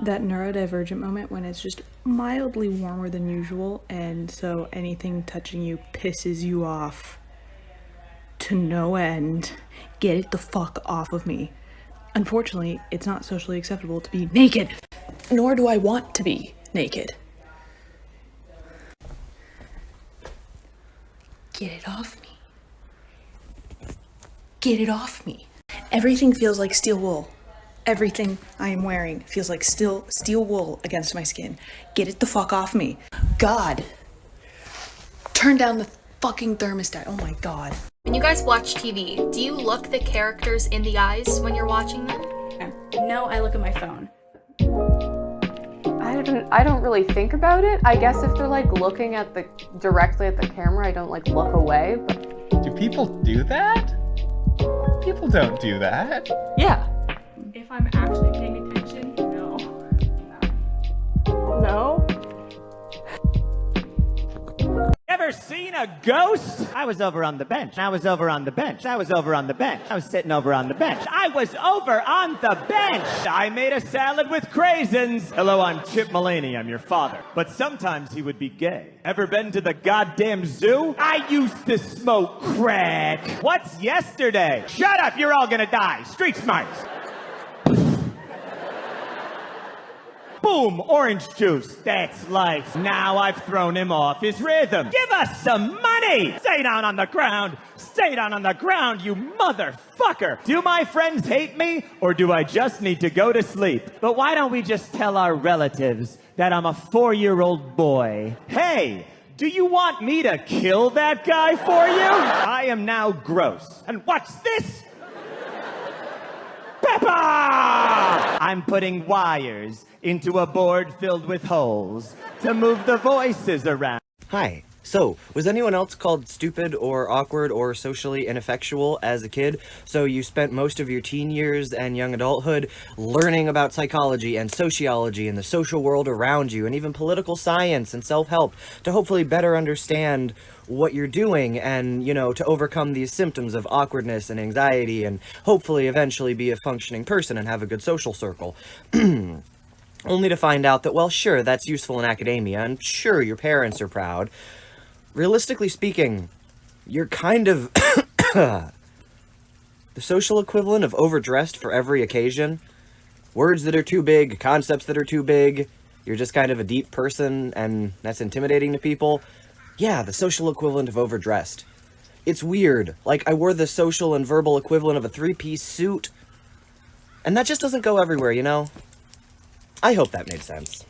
That neurodivergent moment when it's just mildly warmer than usual, and so anything touching you pisses you off to no end. Get it the fuck off of me. Unfortunately, it's not socially acceptable to be naked, nor do I want to be naked. Get it off me. Get it off me. Everything feels like steel wool. Everything I am wearing feels like steel wool against my skin. Get it the fuck off me. God. Turn down the fucking thermostat. Oh my God. When you guys watch TV, do you look the characters in the eyes when you're watching them? No, I look at my phone. I don't really think about it. I guess if they're like looking at directly at the camera, I don't like look away. But... Do people do that? People don't do that. Yeah. If I'm actually paying attention, no. No? Ever seen a ghost? I was over on the bench. I was over on the bench. I was over on the bench. I was sitting over on the bench. I was over on the bench. I made a salad with craisins. Hello, I'm Chip Mulaney. I'm your father. But sometimes he would be gay. Ever been to the goddamn zoo? I used to smoke crack. What's yesterday? Shut up, you're all gonna die. Street smarts. Boom, orange juice. That's life. Now I've thrown him off his rhythm. Give us some money! Stay down on the ground. Stay down on the ground, you motherfucker. Do my friends hate me, or do I just need to go to sleep? But why don't we just tell our relatives that I'm a 4-year-old boy? Hey, do you want me to kill that guy for you? I am now gross. And watch this. Peppa! I'm putting wires into a board filled with holes to move the voices around. Hi. So, was anyone else called stupid or awkward or socially ineffectual as a kid? So you spent most of your teen years and young adulthood learning about psychology and sociology and the social world around you, and even political science and self-help to hopefully better understand what you're doing and, to overcome these symptoms of awkwardness and anxiety and hopefully eventually be a functioning person and have a good social circle. Only to find out that, well, sure, that's useful in academia, and sure, your parents are proud. Realistically speaking, you're kind of the social equivalent of overdressed for every occasion. Words that are too big, concepts that are too big. You're just kind of a deep person, and that's intimidating to people. Yeah, the social equivalent of overdressed. It's weird. Like, I wore the social and verbal equivalent of a 3-piece suit. And that just doesn't go everywhere, I hope that made sense.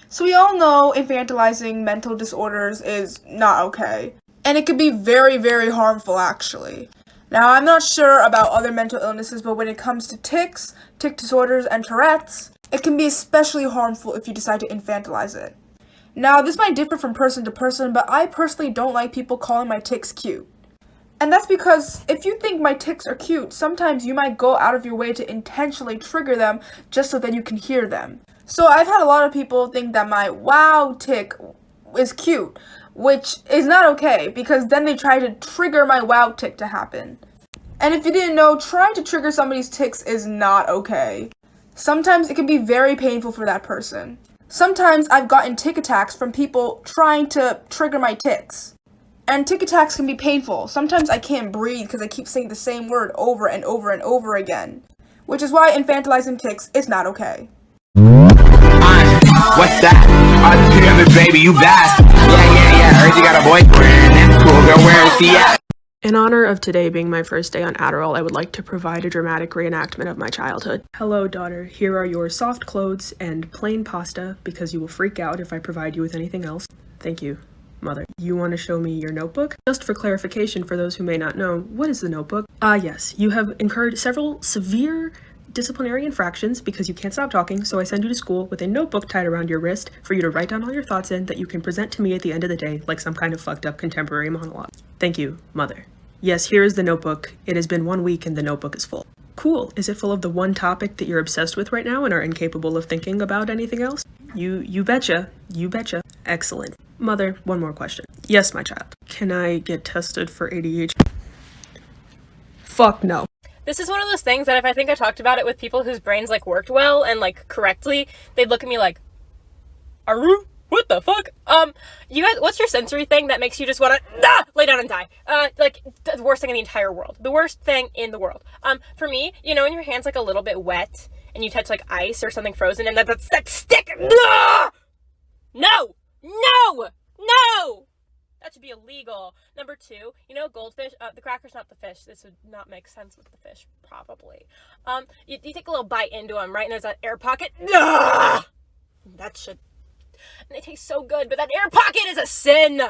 So we all know infantilizing mental disorders is not okay. And it could be very, very harmful, actually. Now, I'm not sure about other mental illnesses, but when it comes to tics, tic disorders, and Tourette's, it can be especially harmful if you decide to infantilize it. Now, this might differ from person to person, but I personally don't like people calling my tics cute. And that's because if you think my tics are cute, sometimes you might go out of your way to intentionally trigger them just so that you can hear them. So I've had a lot of people think that my wow tic is cute, which is not okay, because then they try to trigger my wow tic to happen. And if you didn't know, trying to trigger somebody's tics is not okay. Sometimes it can be very painful for that person. Sometimes I've gotten tic attacks from people trying to trigger my tics. And tic attacks can be painful. Sometimes I can't breathe because I keep saying the same word over and over and over again. Which is why infantilizing tics is not okay. What's that? Damn it, baby, you back. Yeah. Heard you got a boyfriend. That's cool, girl. Where is he at? In honor of today being my first day on Adderall, I would like to provide a dramatic reenactment of my childhood. Hello, daughter. Here are your soft clothes and plain pasta, because you will freak out if I provide you with anything else. Thank you, mother. You want to show me your notebook? Just for clarification for those who may not know, what is the notebook? Yes. You have incurred several severe disciplinary infractions because you can't stop talking, so I send you to school with a notebook tied around your wrist for you to write down all your thoughts in that you can present to me at the end of the day like some kind of fucked up contemporary monologue. Thank you, mother. Yes, here is the notebook. It has been 1 week and the notebook is full. Cool. Is it full of the one topic that you're obsessed with right now and are incapable of thinking about anything else? You betcha. You betcha. Excellent. Mother, one more question. Yes, my child. Can I get tested for ADHD? Fuck no. This is one of those things that if I think I talked about it with people whose brains like worked well and like correctly, they'd look at me like, "Aru, what the fuck?" You guys, what's your sensory thing that makes you just want to lay down and die? Like the worst thing in the entire world. The worst thing in the world. For me, you know, when your hand's like a little bit wet and you touch like ice or something frozen and that stick. No! That should be illegal. Number 2, you know, goldfish, the cracker's not the fish. This would not make sense with the fish, probably. You take a little bite into them, right? And there's that air pocket. That should, and they taste so good, but that air pocket is a sin.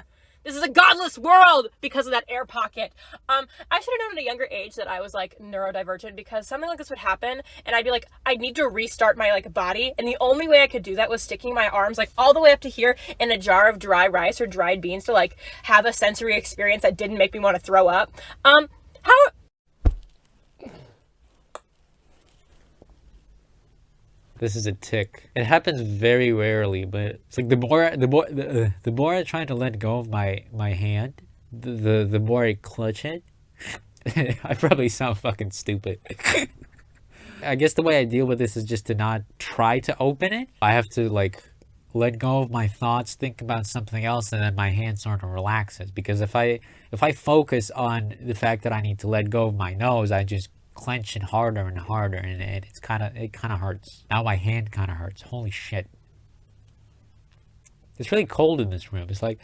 This is a godless world because of that air pocket. I should have known at a younger age that I was like neurodivergent, because something like this would happen and I'd be like, I need to restart my like body. And the only way I could do that was sticking my arms like all the way up to here in a jar of dry rice or dried beans to like have a sensory experience that didn't make me want to throw up. This is a tick. It happens very rarely, but it's like the more I try to let go of my hand, the more I clutch it. I probably sound fucking stupid. I guess the way I deal with this is just to not try to open it. I have to like let go of my thoughts, think about something else, and then my hand sort of relaxes. Because if I focus on the fact that I need to let go of my nose, I just clench it harder and harder, and it kind of hurts. Now my hand kind of hurts. Holy shit. It's really cold in this room. It's like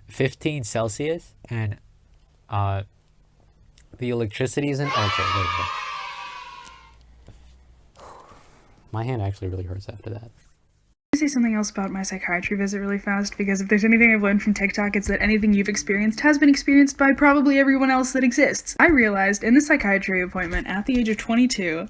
15 Celsius, and the electricity isn't okay. Wait. My hand actually really hurts after that. Say something else about my psychiatry visit really fast, because if there's anything I've learned from TikTok, it's that anything you've experienced has been experienced by probably everyone else that exists. I realized in the psychiatry appointment at the age of 22,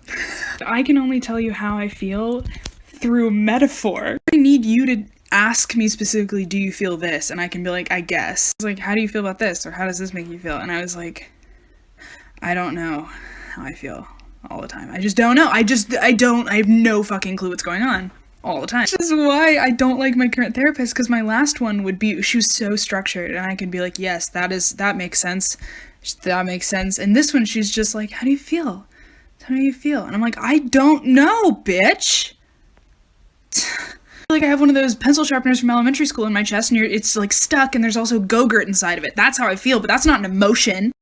I can only tell you how I feel through metaphor. I need you to ask me specifically, do you feel this? And I can be like, I guess. It's like, how do you feel about this? Or how does this make you feel? And I was like, I don't know how I feel all the time. I just don't know. I have no fucking clue what's going on. All the time. Which is why I don't like my current therapist, because my last one would be, she was so structured and I could be like, yes, that makes sense. That makes sense. And this one, she's just like, how do you feel? How do you feel? And I'm like, I don't know, bitch. Like I have one of those pencil sharpeners from elementary school in my chest, and it's like stuck, and there's also Go-Gurt inside of it. That's how I feel, but that's not an emotion.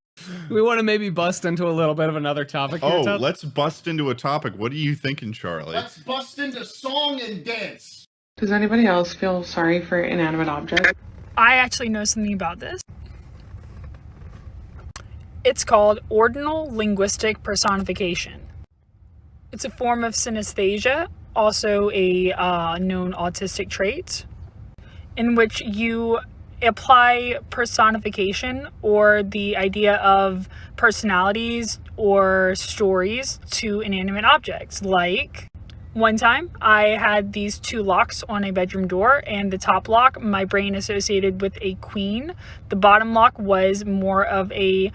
We want to maybe bust into a little bit of another topic here, Tup. Let's bust into a topic. What are you thinking, Charlie? Let's bust into song and dance. Does anybody else feel sorry for inanimate objects? I actually know something about this. It's called ordinal linguistic personification. It's a form of synesthesia, also a known autistic trait, in which you apply personification, or the idea of personalities or stories, to inanimate objects. Like one time I had these 2 locks on a bedroom door, and the top lock my brain associated with a queen. The bottom lock was more of a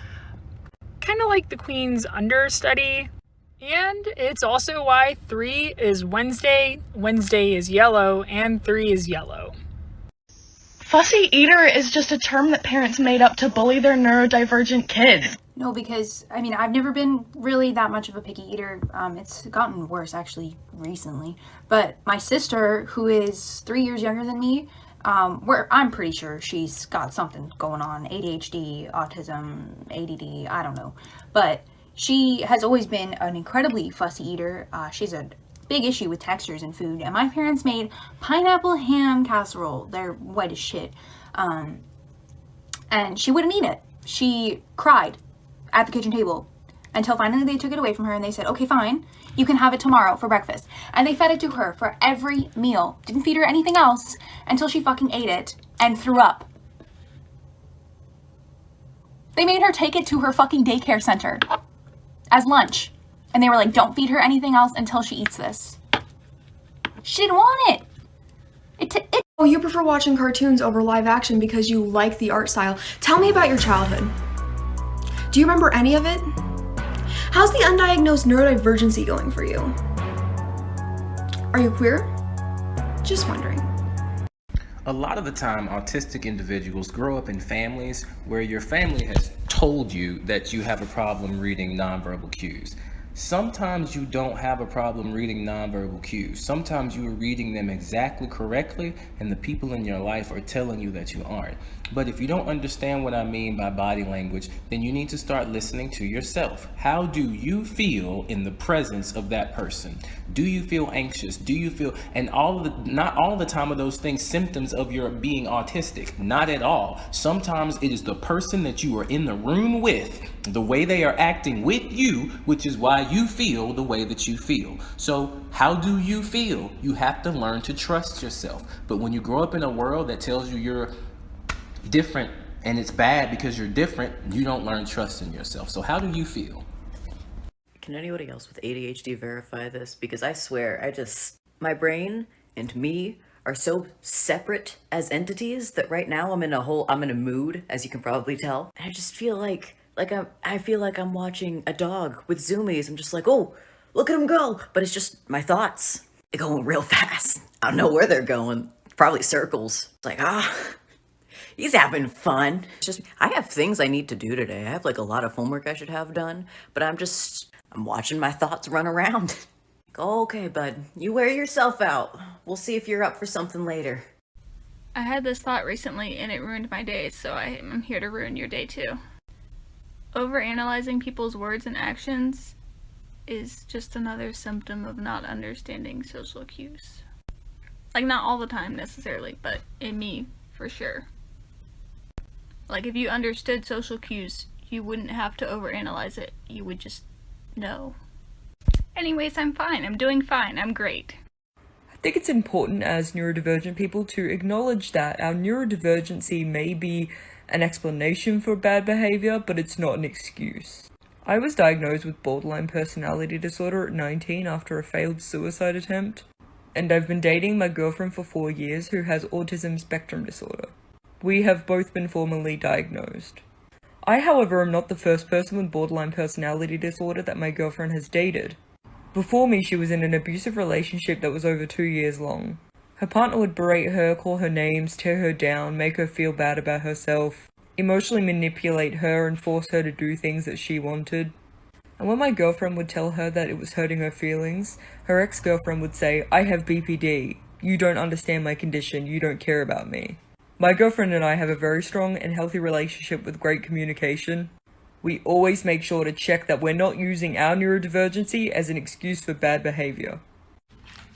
kind of like the queen's understudy. And it's also why 3 is Wednesday, Wednesday is yellow, and 3 is yellow. Fussy eater is just a term that parents made up to bully their neurodivergent kids. No, because, I mean, I've never been really that much of a picky eater. It's gotten worse, actually, recently. But my sister, who is 3 years younger than me, I'm pretty sure she's got something going on. ADHD, autism, ADD, I don't know. But she has always been an incredibly fussy eater. She's a big issue with textures in food, and my parents made pineapple ham casserole. They're white as shit. And she wouldn't eat it. She cried at the kitchen table until finally they took it away from her and they said, okay, fine, you can have it tomorrow for breakfast. And they fed it to her for every meal. Didn't feed her anything else until she fucking ate it and threw up. They made her take it to her fucking daycare center as lunch. And they were like, don't feed her anything else until she eats this. She didn't want it. Oh, you prefer watching cartoons over live action because you like the art style. Tell me about your childhood. Do you remember any of it? How's the undiagnosed neurodivergency going for you? Are you queer? Just wondering. A lot of the time, autistic individuals grow up in families where your family has told you that you have a problem reading nonverbal cues. Sometimes you don't have a problem reading nonverbal cues. Sometimes you are reading them exactly correctly, and the people in your life are telling you that you aren't. But if you don't understand what I mean by body language, then you need to start listening to yourself. How do you feel in the presence of that person? Do you feel anxious? Do you feel, and not all the time are those things symptoms of your being autistic. Not at all. Sometimes it is the person that you are in the room with, the way they are acting with you, which is why you feel the way that you feel. So how do you feel? You have to learn to trust yourself. But when you grow up in a world that tells you you're different and it's bad because you're different, you don't learn trust in yourself. So how do you feel? Can anybody else with ADHD verify this? Because I swear, my brain and me are so separate as entities that right now I'm in a mood, as you can probably tell. And I just feel like I'm watching a dog with zoomies. I'm just like, oh, look at him go. But it's just my thoughts. They're going real fast. I don't know where they're going. Probably circles. It's like, he's having fun. It's just, I have things I need to do today. I have like a lot of homework I should have done, but I'm watching my thoughts run around. Okay, bud, you wear yourself out. We'll see if you're up for something later. I had this thought recently and it ruined my day, so I'm here to ruin your day too. Overanalyzing people's words and actions is just another symptom of not understanding social cues. Like, not all the time necessarily, but in me, for sure. Like, if you understood social cues, you wouldn't have to overanalyze it. You would just know. Anyways, I'm fine. I'm doing fine. I'm great. I think it's important as neurodivergent people to acknowledge that our neurodivergency may be an explanation for bad behavior, but it's not an excuse. I was diagnosed with borderline personality disorder at 19 after a failed suicide attempt, and I've been dating my girlfriend for 4 years who has autism spectrum disorder. We have both been formally diagnosed. I, however, am not the first person with borderline personality disorder that my girlfriend has dated. Before me, she was in an abusive relationship that was over 2 years long. Her partner would berate her, call her names, tear her down, make her feel bad about herself, emotionally manipulate her and force her to do things that she wanted. And when my girlfriend would tell her that it was hurting her feelings, her ex-girlfriend would say, "I have BPD. You don't understand my condition. You don't care about me." My girlfriend and I have a very strong and healthy relationship with great communication. We always make sure to check that we're not using our neurodivergency as an excuse for bad behavior.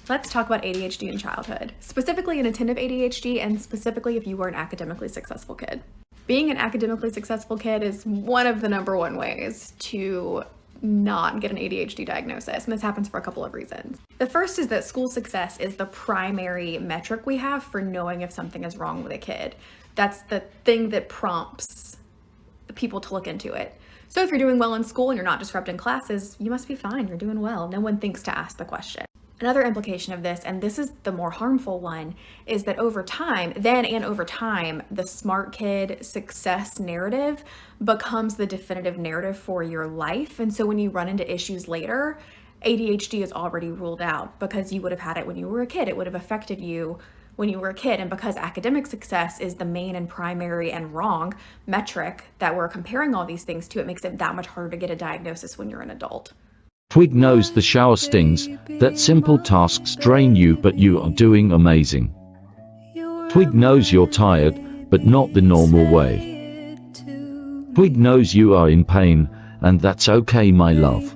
Let's talk about ADHD in childhood, specifically inattentive ADHD, and specifically if you were an academically successful kid. Being an academically successful kid is one of the #1 ways to not get an ADHD diagnosis, and this happens for a couple of reasons. The first is that school success is the primary metric we have for knowing if something is wrong with a kid. That's the thing that prompts the people to look into it. So if you're doing well in school and you're not disrupting classes, you must be fine, you're doing well. No one thinks to ask the question. Another implication of this, and this is the more harmful one, is that over time, the smart kid success narrative becomes the definitive narrative for your life. And so when you run into issues later, ADHD is already ruled out because you would have had it when you were a kid. It would have affected you when you were a kid. And because academic success is the main and primary and wrong metric that we're comparing all these things to, it makes it that much harder to get a diagnosis when you're an adult. Twig knows the shower stings, that simple tasks drain you, but you are doing amazing. Twig knows you're tired, but not the normal way. Twig knows you are in pain, and that's okay, my love.